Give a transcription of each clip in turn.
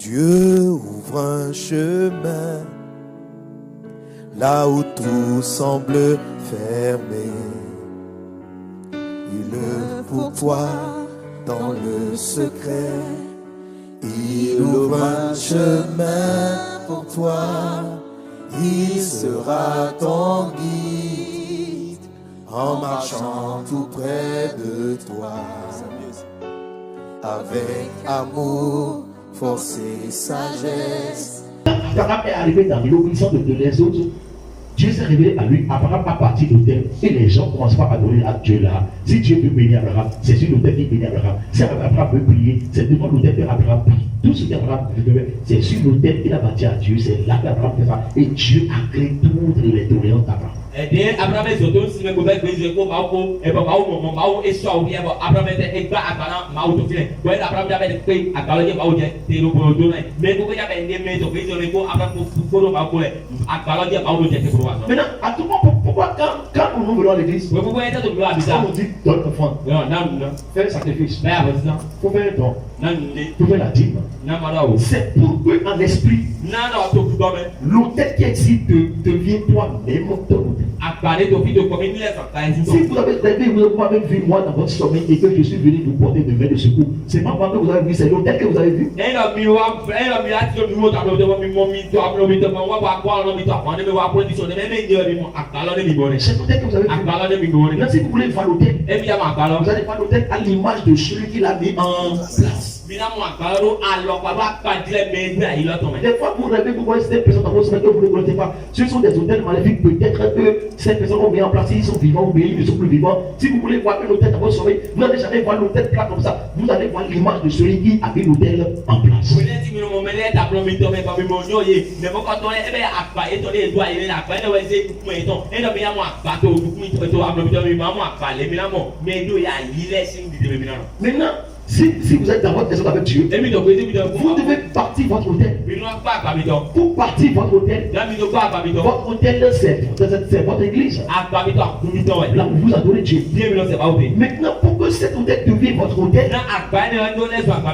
Dieu ouvre un chemin là où tout semble fermé. Il le pourvoit dans le secret. Il ouvre un chemin pour toi. Il sera ton guide en marchant tout près de toi. Avec amour, force et sagesse. Abraham est arrivé dans l'obéissance de les autres. Dieu s'est révélé à lui. Abraham a parti l'autel et les gens commencent pas à adorer à Dieu là. Si Dieu veut bénir Abraham, c'est sur l'autel qu'il bénit Abraham. Si Abraham veut prier, c'est devant l'autel qu'Abraham prie. Tout ce qu'Abraham veut, c'est sur l'autel qu'il a bâti à Dieu. C'est là qu'Abraham fait ça. Et Dieu a créé toutes les doléances d'Abraham. Et Abraham est auto si me gouverne brisé ko mao et ba mao et so bien Abraham est ba akana mao to file. Ouais Abraham avait fait akala je mao je te lo bo do mais ko ya ben ne me to brisé ko Abraham ko do mao ko akala je mao je te ko wa. Maintenant à tout moment pourquoi quand nous venons à l'église, ouais pourquoi être to à bizarre. On dit donne offrande. Non. Fais le sacrifice. Mais avant ça, faut faire un don. Non, faut faire la dîme. C'est pour que en esprit, l'autel qui existe devient toi-même ton autel. Si vous avez rêvé, vous avez même vu moi dans votre sommeil et que je suis venu vous porter de main de secours, c'est pas moi que vous avez vu, c'est l'autel que vous avez vu. C'est l'autel que vous avez vu. Maintenant, si vous voulez voir l'autel, vous allez voir l'autel à l'image de celui qui l'a mis en place. Des fois, vous rêvez, vous voyez ces personnes dans votre sommeil que vous ne connaissez pas. Ce sont des hôtels maléfiques. Peut-être que ces personnes ont mis en place, ils sont vivants ou bien ils ne sont plus vivants. Si vous voulez voir un hôtel dans votre sommeil, vous n'allez jamais voir l'hôtel plat comme ça. Vous allez voir l'image de celui qui a mis l'hôtel en place. Maintenant, si vous êtes dans votre maison avec Dieu, vous devez partir votre hôtel. Pour partir votre hôtel, votre hôtel c'est votre église. Là où vous adorez Dieu. Maintenant, pour que cet hôtel devienne votre hôtel,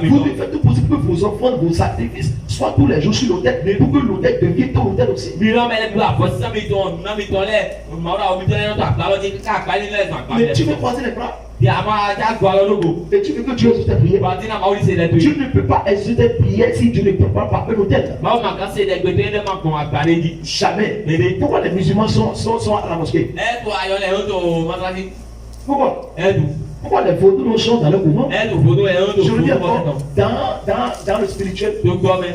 vous devez faire tout possible que vos offrandes, vos sacrifices soient tous les jours sur l'hôtel pour que l'hôtel devienne ton hôtel aussi. Mais tu veux croiser les bras. Et tu veux que Dieu exauce tes prières. Dieu ne peut pas exaucer tes prières si Dieu ne prépare pas un hôtel. Jamais. Pourquoi les musulmans sont à la mosquée? Pourquoi? Pourquoi les vaudous sont dans le couvent? Je veux dire, dans le spirituel,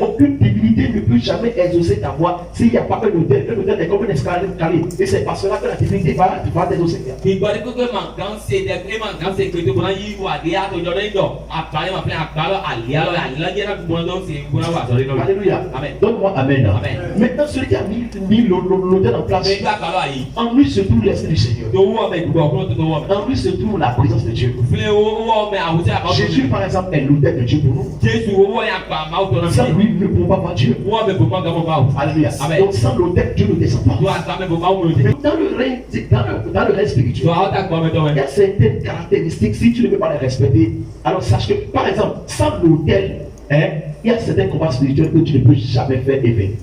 aucune divinité ne peut jamais exaucer ta voix s'il n'y a pas un hôtel. Un hôtel est comme un escalier carré. Et c'est parce que la divinité va t'exaucer. Alléluia. Donne-moi Amen. Maintenant, celui qui a mis l'hôtel en place, en lui se trouve l'Esprit du Seigneur. En lui se trouve la présence de Dieu. Jésus, par exemple, est l'autel de Dieu pour nous. Sans lui, nous ne pouvons pas voir Dieu. Alléluia. Donc, sans l'autel, Dieu ne descend pas. Dans le règne spirituel, il y a certaines caractéristiques. Si tu ne peux pas les respecter, alors sache que, par exemple, sans l'autel, il y a certains combats spirituels que tu ne peux jamais faire éveiller.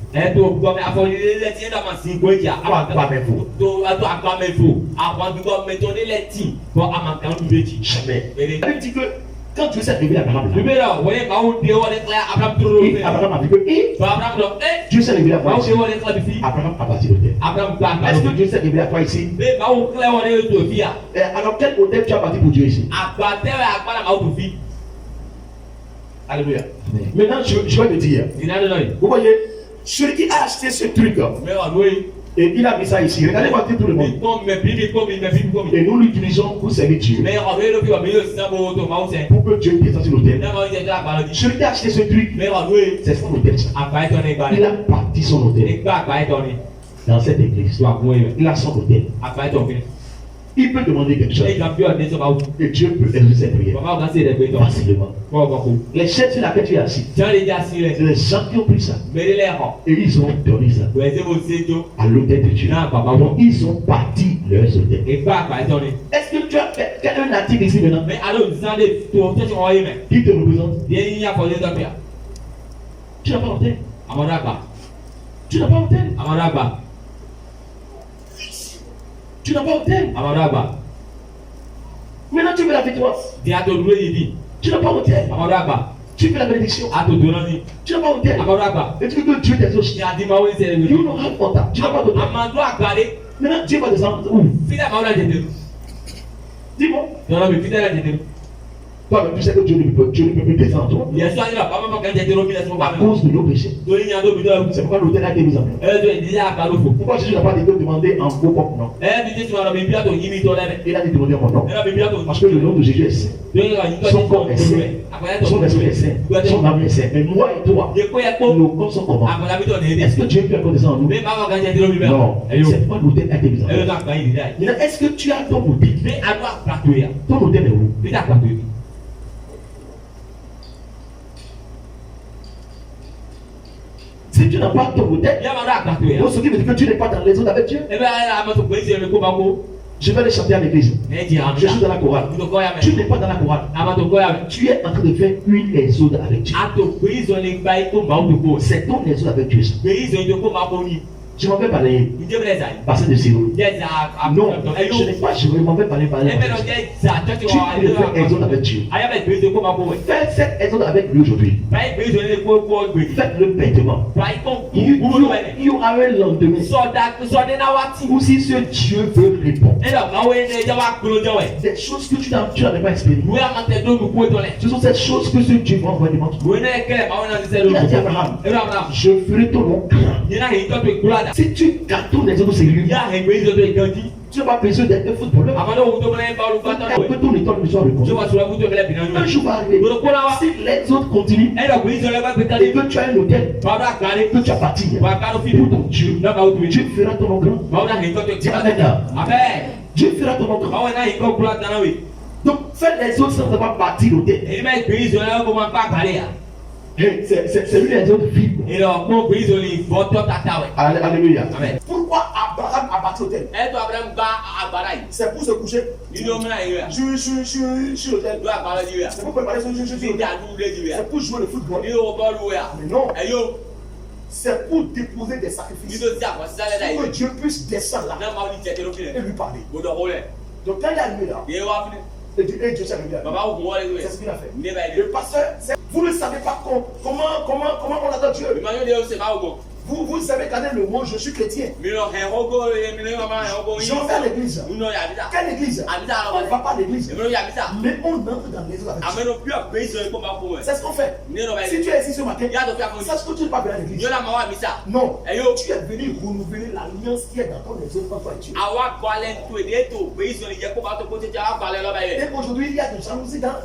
Jamais. Elle dit que quand Dieu s'est révélé à Abraham, Abraham a dit que Dieu s'est révélé à toi ici. Abraham a bâti l'hôtel. Est-ce que Dieu s'est révélé à toi ici? Alors quel hôtel tu as bâti pour Dieu ici? Alléluia. Maintenant, je vais te dire. Vous voyez, celui qui a acheté ce truc, et il a mis ça ici. Regardez voir tout le monde. Et nous l'utilisons pour servir Dieu. Pour que Dieu descende sur l'autel. Celui qui a acheté ce truc, c'est son hôtel. Il a bâti son hôtel. Dans cette église, il a son hôtel. Il peut demander quelque chose. Et Dieu peut exaucer ses prières. Facilement. Les chaises sur laquelle tu es assis, c'est les gens qui ont pris ça. Et ils ont donné ça à l'autel de Dieu. Donc ils ont bâti leur hôtel. Est-ce que tu as un article ici maintenant qui te représente? Tu n'as pas hôtel. Amadu Agba. Tu n'as pas hôtel. Amadu Agba. Tu n'as pas hôtel. Amadu Agba. Maintenant tu veux la victoire. Di ato dúró yìí di. Tu n'as pas hôtel. Amadu Agba. Tu veux la bénédiction. Ato dúró ni. Tu n'as pas hôtel. Amadu Agba. Et tu veux que Dieu t'exauce. Ní Adimawo ń sẹ́yìn You lójú. don't have water. Tu n'as pas d'hôtel. Amadu Agba de. Maintenant Dieu va descendre où? Fídà máa wọlé jẹjẹrẹ. Dis-moi. Yọ̀rọ̀ mi fídà jẹjẹrẹ. Toi-même, tu sais que Dieu ne peut plus descendre toi. Yẹ̀sọ́ ayé la bàbá máa kàn jẹjẹrẹ omi lẹ́sìn À bàbá mi. cause de nos péchés. Torí ní adó mi dọ́ C'est pourquoi l'hôtel a été mis en place. ẹ tó ìdílé àgbà ló fò. Pourquoi Jésus n'a pas dit de demander en vos propres noms? Ẹ bí Jésù ọ̀rọ̀ mi bí àtò yí mi tọ́ lẹ́bẹ̀. Il a dit de demander mon nom. Ẹ bí àtò Parce que le nom de Jésus est saint. torí ọ̀rọ̀ yìí tọ́ Son corps est saint. Son esprit est saint. Son âme est saint. Mais moi et toi, Yẹ kó yẹ kó. nos corps sont comment? Àgbàlá mi tọ̀ ní èdè. Est-ce que Dieu peut encore descendre en nous? Bí bàbá kan jẹjẹrẹ omi bẹ́ẹ̀. Non. C'est pourquoi l'hôtel a été mis en Ẹ yóò place. ká gbà yìí dídá yìí. Maintenant, est-ce que tu as ton hôtel? Bí adó àgbàtò yà. Ton hôtel est où? Bí àgbàtò yìí. Si tu n'as pas ton hôtel, Bí àmàdó àgbàtò yà. donc ce qui veut dire que tu n'es pas dans les autres avec Dieu. Ẹ bẹ́ ayé àmọ́tò pé ṣe ẹ̀rọ kó bá kó. Je vais les chanter à l'église. Ẹ jì àmì Je suis dans la chorale. Àmọ́tò kọ́ yà Tu mẹ́. n'es pas dans la chorale. Àmọ́tò kọ́ yà mẹ́. Tu es en train de faire une exode avec Dieu. Àtò pé ìzọ̀lẹ̀ gba ikú màá tó kó. C'est ton exode avec Dieu. Pé ìzọ̀lẹ̀ kó máa kó ní. Je m'en vais parler. Ìjẹ́ bẹ̀rẹ̀ sàyè. Passer de Siro. Jẹ́ ìzà Non, Ẹ je n'ai pas, je m'en vais parler. Ẹ bẹ́ẹ̀ lọ jẹ́ ìzà tọ́tí Tu wà peux faire exode avec Dieu. Ayábẹ̀ pé ìzọ̀lẹ̀ kó máa kó wẹ̀. Fais cette exode avec lui aujourd'hui. Báyìí pé ìzọ̀lẹ̀ kó kó gbèdì. Faites-le bêtement. Báyìí kó kúrú wẹ̀. You are un lendemain. Sọdẹ náà wá tì. Ou si ce Dieu veut répondre. Ẹ lọ máa wọ ẹni ẹjọ́ wá kúrò jọ wẹ̀. Des choses que tu n'avais pas expérimentées. Ìwé àmọ̀tẹ́ tó mi kú ètò rẹ̀. Ce sont ces choses que ce Dieu va envoyer devant toi. Ìwé náà kẹlẹ̀ máa wọ́n náà ti sẹ́ Il a dit lórí. à Abraham, Ẹ bá wọn. je ferai ton nom grand. Yìí náà yìí tọ́tù ìkúrò àdá. Si tu gardes ton exode sérieux, Yà ẹgbẹ́ ìzọ̀tò ìkànnì. tu n'as pas besoin d'être footballeur. Àmọ́dé òun tó mẹ́lẹ́ ń bá olùkọ́ tọ́lá Un wẹ̀. peu ton étoile me soit Ṣé répondu. wàá sọ̀rọ̀ ẹ̀kú tó mẹ́lẹ́ bìnnà Un nù? jour va arriver. Gbọdọ̀ kó la wa. Si les autres continuent Ẹ lọ pé ìzọ̀lẹ̀ bá gbé et tálé. que tu as un hôtel, Bàbá àgbáre. que tu as bâti Wà á kárò pour fídíò. ton Dieu, Náà bá wù mí. Dieu fera ton nom grand. Báwo náà yìí tọ́tù Dis ìkúrò amen là. Abẹ́. Dieu fera ton nom grand. Báwo náà yìí kọ́ kúrò àdáná wẹ̀. Donc fais les autres sans avoir bâti l'hôtel. Èyí bá gbé ìzọ̀lẹ̀ kó máa bá àgbáre yà. Hey, c'est lui les autres vivent. Ìlọ kó gbé ìzọ̀lẹ̀ ìfọ́tọ́ tata wẹ̀. Alléluia. Amen. Pourquoi Abraham a bâti l'hôtel? Ẹ tó Abraham gba àgbàrá yìí. C'est pour se coucher Nínú omi náà yìí rẹ̀. sur l'hôtel. Ló àgbàrá yìí rẹ̀. C'est pour préparer son jeu sur Ní l'hôtel. ìdádúró lé yìí rẹ̀. C'est pour jouer le football. Nínú bọ́ọ̀lù rẹ̀. Mais non, Ẹ yóò. c'est pour déposer des sacrifices. Nínú tí àpò sísálẹ̀ náà Pour que yìí. Dieu puisse descendre là Náà máa ń jẹ tẹ́lẹ̀ et fílẹ̀. lui parler. Gbọdọ̀ wọlé. Donc quand il est arrivé là, Yé wá fílẹ̀. et Dieu s'est révélé à lui. Bàbá òkun wọlé wẹ̀. C'est ce qu'il a fait. Ní báyìí. Le pasteur, vous ne savez pas comment on adore Dieu. Ìmọ̀ yóò dé ó ṣe máa wò. Vous savez quand le mot je suis chrétien. Mi lọ hẹ̀ ọgọ́ mi lọ máa hẹ̀ ọgọ́ Je vais à l'église. Nínú yàbísà. Quelle église? Àbísà On ne lọ va pas à l'église. Èmi ló yàbísà. Mais on entre dans les autres avec Dieu. Àmọ́ inú bí ọ̀pẹ ìṣòro ikú máa kó wẹ̀. C'est ce qu'on fait. Nínú Si báyìí. tu es ici ce matin, Yàtọ̀ fi àfọ̀nì. sache que tu n'es pas venu à l'église. Yóò náà máa wà mísà. Non. Ẹ yóò. Tu es venu renouveler l'alliance qui est dans ton exode entre toi et Dieu. Àwa gbalẹ̀ tó èdè ètò òpè ìṣòro ìjẹ́ kó bá tó kó tẹ́tẹ́ àwa gbalẹ̀ lọ́ba yẹn. Et aujourd'hui, il y a de jalousie dans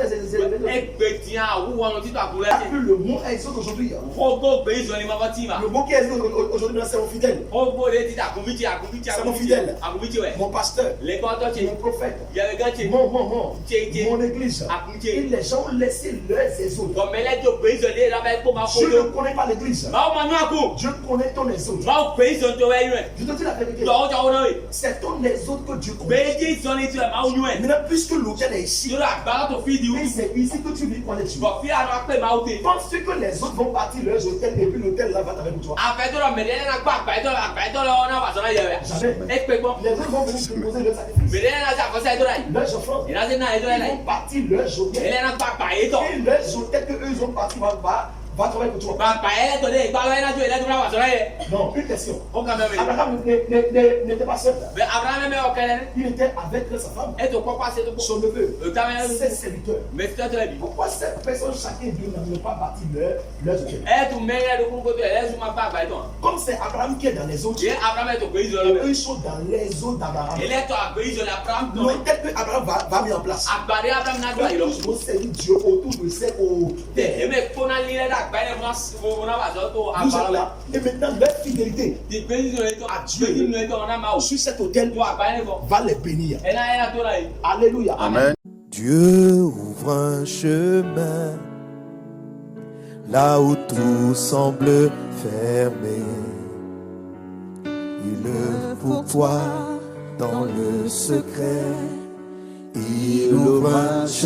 des éléments. Ẹgbẹ́ tí a wúwo ọ̀nà títà kúrẹ́ Tu as sí. vu le mot exode aujourd'hui. Fọ́gbó òpè ìṣòro ni màmá tì mà. Le mot qui est exode aujourd'hui, c'est mon fidèle. Fọ́gbó rẹ̀ títà àkùnmíjì àkùnmíjì C'est mon àkùnmíjì fidèle. àkùnmíjì wẹ̀. Mon pasteur, Lẹ́kọ́ tó ṣe. mon prophète, Yẹ̀rẹ̀ gán ṣe. mon église. Àkùnjẹ. Et les gens ont laissé leurs exodes. Gọ̀mẹ́lẹ́jọ òpè ìṣòro ní ìlànà ẹ̀kọ́ máa kó Je ló. ne connais pas l'église. Màá ma nú àkó. Je connais ton exode. Màá òpè ìṣòro tó wẹ̀ yún ẹ̀. Je te dis la vérité. Lọ́wọ́ jọ wọ́n náà wẹ̀. C'est ton exode que Dieu connaît. Méjì ìṣòro ní tiẹ̀ máa yún ẹ̀. Maintenant, puisque l'hôtel est ici, Yóò àgbàlá tó fi di et wú. c'est ici que tu vis connaître Dieu. Bọ̀ fi àná pé máa wùtè. Pense que les autres vont bâtir leurs hôtels et puis l'hôtel là va t'arrêter pour toi. Àfẹ́tọ́rọ̀ mẹ̀lẹ́ náà gbà àgbàyẹ́tọ́ lọ́wọ́ náà wà sọ́nà yẹ̀ rẹ̀. Jamais. Ẹ pé gbọ́. Les autres vont venir te poser leurs sacrifices. Mẹ̀lẹ́ náà ṣàkọsẹ́ ẹ̀dọ́rà yìí. Leurs offrandes. Ìrántí náà ẹ̀dọ́rà Ils yìí. vont bâtir leurs hôtels. Mẹ̀lẹ́ náà gbà àgbàyẹ́tọ̀. Et leurs hôtels que eux ils ont bâtis va travailler pour toi. Àgbàyẹ́tọ̀ lé ìgbàlọ́ náà jó ìlẹ́dúrà wà sọ́nà yẹ. Non, une question. Ó kà mẹ́rin. Abraham n'était pas seul. Bẹ Abraham mẹ́ ọ̀kẹ́lẹ́ ní. Il était avec sa femme, Ètò kọ́kọ́ àti ètò son neveu, kọ́. ses serviteurs. Mẹsítọ́ tẹ̀lé bi. Pourquoi ces personnes, chacun d'eux, n'ont pas bâti leurs hôtels? Ètò mẹ́rin ẹ̀dùn kúrú kótó ẹ̀ ẹ̀sùn máa bá àgbàyẹ́tọ̀. Comme c'est Abraham qui est dans les autres, Yẹ Abraham ètò pé ìzọlọ eux bẹ̀. ils sont dans les eaux d'Abraham. Ẹlẹ́tọ̀ àgbẹ̀ ìzọlọ Abraham tọ̀. L'hôtel que Abraham va mettre en place. Àgbàdé Abraham náà dọ̀ Eux, ìlọ. ils vont servir Dieu autour de ces hôtels. Èmi kóná lílẹ̀ dà àgbàyẹ́ mọ́ náà wà sọ́ tó Vous êtes àgbàlọ́. là. Et maintenant, leur fidélité Ìgbé ìzọlọ ètò Adieu. àgbẹ̀ ìzọlọ ètò ọ̀nà máa wò. sur cet hôtel Tó àgbàyẹ́ kọ. va les bénir. Ẹ náà yẹn tó rà yìí. Alléluia. Amen. Dieu ouvre un chemin là où tout semble fermé. Il pour toi dans le secret. Il ouvre un chemin.